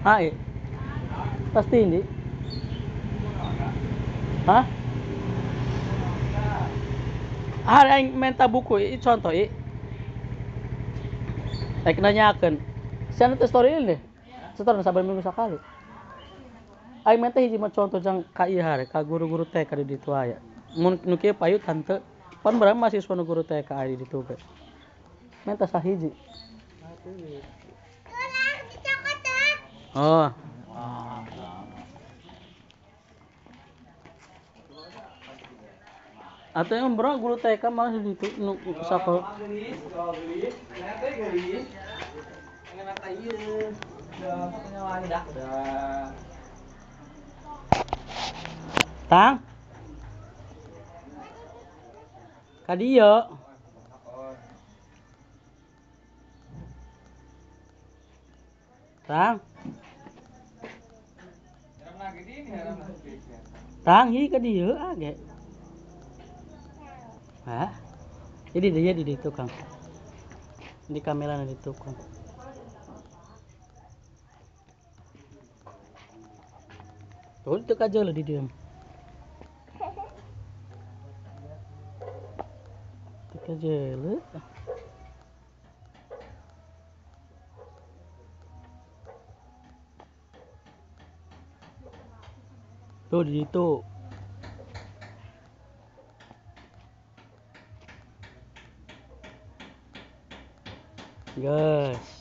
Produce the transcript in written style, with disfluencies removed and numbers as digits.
Hai. Pasti ini. Hah? Aing minta buku contoh Aing nanyakeun. Sian teh story ini deh. Setor sabar minggu sekali. Aing minta hiji mah contoh jang ka ieu hare ka guru-guru TK di ditu aya. Mun nu kieu payu tante pan berapa mahasiswa nu guru TK aya di ditu ge. Minta sahiji. Oh. Atau yang bro guru TK malah di ditu nu sakola. Tang. Ka dieu. Tang. Tang hi ka dieu age. Hah? Jadi dia di tukang. Di kamera di tukang. Tuh itu aja lah di diam. Itu aja lah. Tuh di situ. Guys.